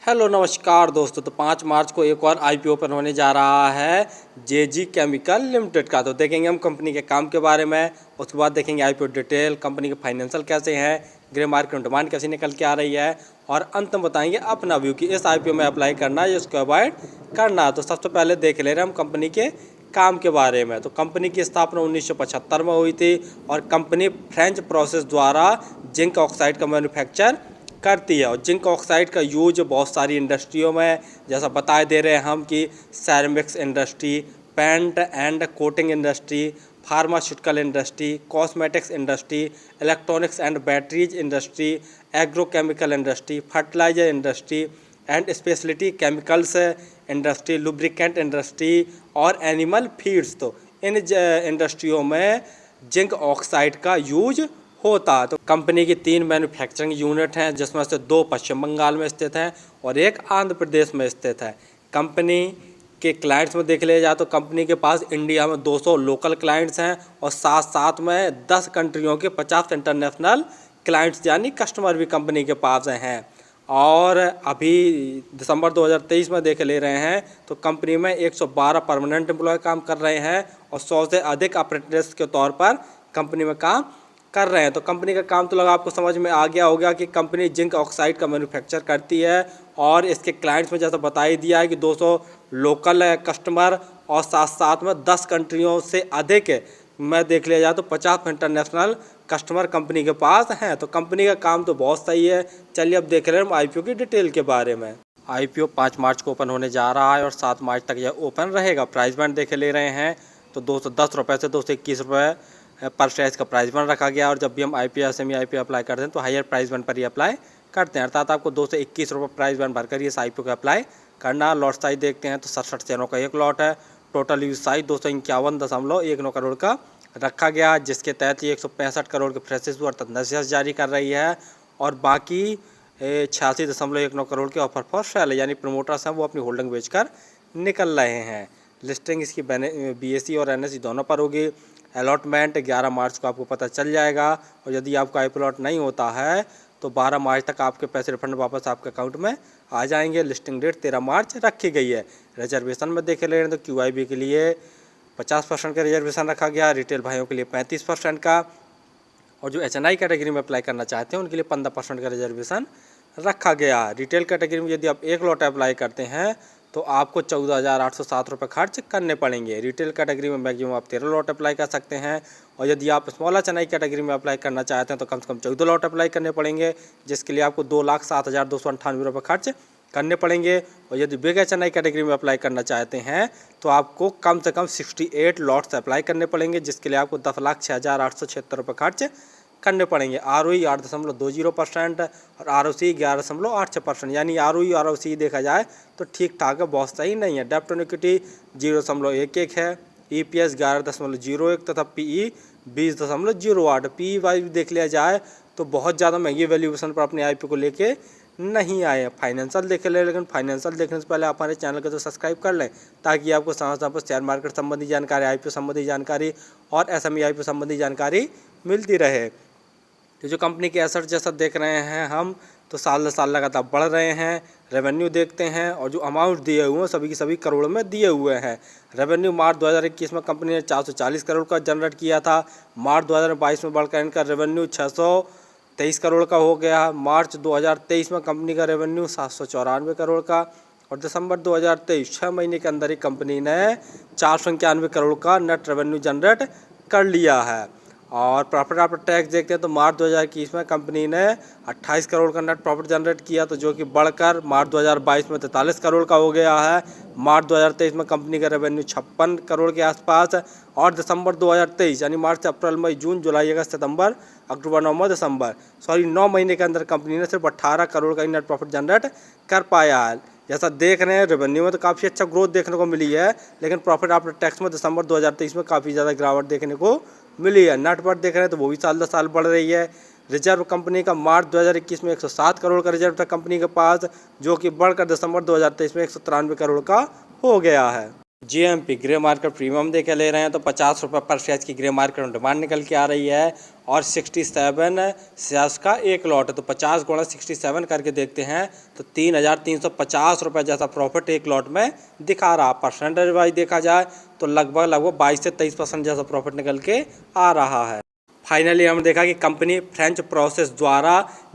Hello नमस्कार दोस्तों। तो 5 मार्च को एक और आईपीओ ओपन होने जा रहा है जेजी केमिकल लिमिटेड का। तो देखेंगे हम कंपनी के काम के बारे में, उसके बाद देखेंगे आईपीओ डिटेल, कंपनी के फाइनेंशियल कैसे हैं, ग्रे मार्केट में डिमांड कैसे निकल के आ रही है, और अंत में बताएंगे अपना व्यू कि इस आईपीओ में अप्लाई करना है या इसको अवॉइड करना है। तो सबसे पहले देख ले रहे हैं हम कंपनी के काम के बारे में। तो कंपनी की स्थापना 1975 में हुई थी और कंपनी फ्रेंच प्रोसेस द्वारा जिंक ऑक्साइड का मैन्युफैक्चर करती है। और जिंक ऑक्साइड का यूज बहुत सारी इंडस्ट्रियों में, जैसा बताए दे रहे हैं हम कि ceramics industry, paint and coating industry, pharmaceutical industry, cosmetics industry, electronics and batteries industry, agrochemical industry, fertiliser industry and speciality chemicals industry, lubricant industry और एनिमल फीड्स। तो इन इंडस्ट्रियों में जिंक ऑक्साइड का यूज होता है। तो कंपनी की 3 मैन्युफैक्चरिंग यूनिट हैं, जिसमें से 2 पश्चिम बंगाल में स्थित हैं और 1 आंध्र प्रदेश में स्थित है। कंपनी के क्लाइंट्स में देख लिया जाए तो कंपनी के पास इंडिया में 200 लोकल क्लाइंट्स हैं और साथ साथ में 10 कंट्रियों के 50 इंटरनेशनल क्लाइंट्स यानी कस्टमर भी कंपनी के पास हैं। और अभी दिसंबर 2023 में देख ले रहे हैं तो कंपनी में 112 परमानेंट एम्प्लॉय काम कर रहे हैं और 100 से अधिक अप्रेंटिस के तौर पर कंपनी में काम कर रहे हैं। तो कंपनी का काम तो लगा आपको समझ में आ गया होगा कि कंपनी जिंक ऑक्साइड का मैन्युफैक्चर करती है और इसके क्लाइंट्स में जैसा बता ही दिया है कि 200 लोकल कस्टमर और साथ साथ में 10 कंट्रियों से अधिक में देख लिया जाए तो 50 इंटरनेशनल कस्टमर कंपनी के पास हैं। तो कंपनी का काम तो बहुत सही है। चलिए अब देख रहे हैं हम आईपीओ की डिटेल के बारे में। आईपीओ 5 मार्च को ओपन होने जा रहा है और 7 मार्च तक यह ओपन रहेगा। प्राइस बैंड देख ले रहे हैं तो 210 रुपये से 221 रुपये पर शेयर का प्राइस बैंड रखा गया। और जब भी हम आईपीओ सेमी आईपीओ अप्लाई करते हैं तो हायर प्राइस बैंड पर ही अप्लाई करते हैं, अर्थात आपको 2 से 21 रुपये प्राइस बैंड भरकर इस आईपीओ को अप्लाई करना। लॉट साइज देखते हैं तो 67 शेयरों का एक लॉट है। टोटल यूज साइज 251.19 करोड़ का रखा गया, जिसके तहत ये 165 करोड़ के फ्रेश इशू अर्थात नए जारी कर रही है और बाकी 86.19 करोड़ के ऑफर फॉर सेल यानी प्रमोटर्स हैं वो अपनी होल्डिंग बेचकर निकल रहे हैं। लिस्टिंग इसकी बीएसई और एनएसई दोनों पर होगी। अलॉटमेंट 11 मार्च को आपको पता चल जाएगा और यदि आपका आईपीओ अलॉट नहीं होता है तो 12 मार्च तक आपके पैसे रिफंड वापस आपके अकाउंट में आ जाएंगे। लिस्टिंग डेट 13 मार्च रखी गई है। रिजर्वेशन में देख ले रहे हैं तो क्यूआईबी के लिए 50% का रिजर्वेशन रखा गया, रिटेल भाइयों के लिए 35% का, और जो एचएनआई कैटेगरी में अप्लाई करना चाहते हैं उनके लिए 15% का रिजर्वेशन रखा गया। रिटेल कैटेगरी में यदि आप एक लॉट अप्लाई करते हैं तो आपको 14,807 रुपये खर्च करने पड़ेंगे। रिटेल कैटेगरी में मैक्सिमम आप 13 लॉट अप्लाई कर सकते हैं और यदि आप स्मॉल एचएनआई कैटेगरी में अप्लाई करना चाहते हैं तो कम से कम 14 लॉट अप्लाई करने पड़ेंगे, जिसके लिए आपको 2,07,298 रुपये खर्च करने पड़ेंगे। और यदि बिग एचएनआई कैटेगरी में अप्लाई करना चाहते हैं तो आपको कम से कम 68 लॉट्स अप्लाई करने पड़ेंगे, जिसके लिए आपको 10,06,876 रुपये खर्च करने पड़ेंगे। ROE 8.20% और ROC 11.86%, यानी ROE और ROC देखा जाए तो ठीक ठाक है, बहुत सही नहीं है। डेब्ट टू इक्विटी 0.11 है, EPS 11.01 तथा PE 20.08। PE वाइज देख लिया जाए तो बहुत ज़्यादा महंगी वैल्यूएशन पर अपने आईपीओ को लेके नहीं आए हैं। फाइनेंशियल देख ले, लेकिन फाइनेंशियल देखने से पहले आप हमारे चैनल को तो सब्सक्राइब कर लें ताकि आपको समय समय पर शेयर मार्केट संबंधी जानकारी, आईपीओ संबंधी जानकारी और एसएमई आईपीओ संबंधी जानकारी मिलती रहे। तो जो कंपनी के एसेट जैसा देख रहे हैं हम तो साल दर साल लगातार बढ़ रहे हैं। रेवेन्यू देखते हैं और जो अमाउंट दिए हुए हैं सभी के सभी करोड़ों में दिए हुए हैं। रेवेन्यू मार्च 2021 में कंपनी ने 440 करोड़ का जनरेट किया था। मार्च 2022 में बढ़कर इनका रेवेन्यू 623 करोड़ का हो गया। मार्च 2023 में कंपनी का रेवेन्यू 794 करोड़ का और दिसंबर 2023 6 महीने के अंदर ही कंपनी ने 491 करोड़ का नेट रेवेन्यू जनरेट कर लिया है। और प्रॉफिट आफ्टर टैक्स देखते हैं तो मार्च 2021 में कंपनी ने 28 करोड़ का नेट प्रॉफिट जनरेट किया, तो जो कि बढ़कर मार्च 2022 में 43 करोड़ का हो गया है। मार्च 2023 में कंपनी का रेवेन्यू 56 करोड़ के आसपास और दिसंबर 2023 यानी मार्च, अप्रैल, मई, जून, जुलाई, अगस्त, सितंबर, अक्टूबर, नवंबर, दिसंबर 9 महीने के अंदर कंपनी ने सिर्फ 18 करोड़ का नेट प्रॉफिट जनरेट कर पाया है। जैसा देख रहे हैं रेवेन्यू में तो काफ़ी अच्छा ग्रोथ देखने को मिली है, लेकिन प्रॉफिट आफ्टर टैक्स में दिसंबर 2023 में काफ़ी ज़्यादा गिरावट देखने को मिली है। नेट वर्थ देख रहे हैं तो वो भी साल दर साल बढ़ रही है। रिजर्व कंपनी का मार्च 2021 में 107 करोड़ का रिजर्व था कंपनी के पास, जो कि बढ़कर दिसंबर 2023 में 193 करोड़ का हो गया है। जीएमपी ग्रे मार्केट प्रीमियम देके ले रहे हैं तो 50 रुपये पर शेयर की ग्रे मार्केट में डिमांड निकल के आ रही है और 67 शेयर्स का एक लॉट है। तो 50 गुणा 67 करके देखते हैं तो 3,350 रुपये जैसा प्रॉफिट एक लॉट में दिखा रहा। परसेंटेज वाइज देखा जाए तो लगभग 22 से 23% जैसा प्रॉफिट निकल के आ रहा है। फाइनली हमने देखा कि कंपनी फ्रेंच प्रोसेस द्वारा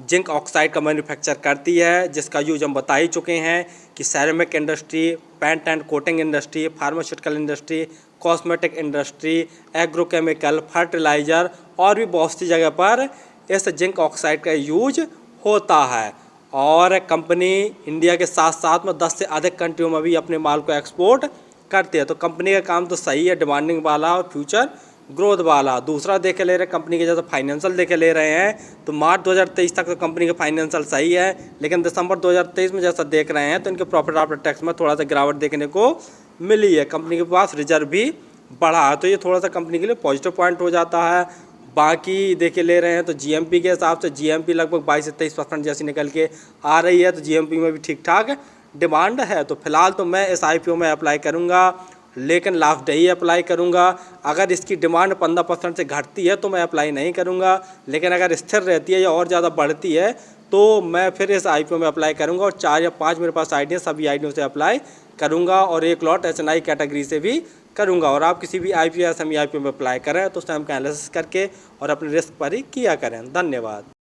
जिंक ऑक्साइड का मैन्युफैक्चर करती है, जिसका यूज हम बता ही चुके हैं कि ceramic industry, paint and coating industry, pharmaceutical industry, cosmetic industry, agrochemical, fertiliser और भी बहुत सी जगह पर इस जिंक ऑक्साइड का यूज होता है। और कंपनी इंडिया के साथ साथ में 10 से अधिक कंट्रियों में भी अपने माल को एक्सपोर्ट करती है। तो कंपनी का काम तो सही है, डिमांडिंग वाला और फ्यूचर ग्रोथ वाला। दूसरा देखे ले रहे कंपनी के जैसे फाइनेंशियल देखे ले रहे हैं तो मार्च 2023 तक तो कंपनी का फाइनेंशियल सही है, लेकिन दिसंबर 2023 में जैसा देख रहे हैं तो इनके प्रॉफिट आफ्टर टैक्स में थोड़ा सा गिरावट देखने को मिली है। कंपनी के पास रिजर्व भी बढ़ा है, तो ये थोड़ा सा कंपनी के लिए पॉजिटिव पॉइंट हो जाता है। बाकी देखे ले रहे हैं तो जीएमपी के हिसाब से जीएमपी लगभग 22 से 23% जैसी निकल के आ रही है, तो जीएमपी में भी ठीक ठाक डिमांड है। तो फिलहाल तो मैं इस आईपीओ में अप्लाई करूँगा, लेकिन लास्ट डे ही अप्लाई करूंगा। अगर इसकी डिमांड 15% से घटती है तो मैं अप्लाई नहीं करूंगा, लेकिन अगर स्थिर रहती है या और ज़्यादा बढ़ती है तो मैं फिर इस आईपीओ में अप्लाई करूंगा। और 4 या 5 मेरे पास आईडिया, सभी आईडियों से अप्लाई करूंगा और एक लॉट एसएनआई कैटेगरी से भी करूंगा। और आप किसी भी आईपीओ या सेमी आईपीओ में अप्लाई करें तो स्वयं का एनालिसिस करके और अपने रिस्क पर ही किया करें। धन्यवाद।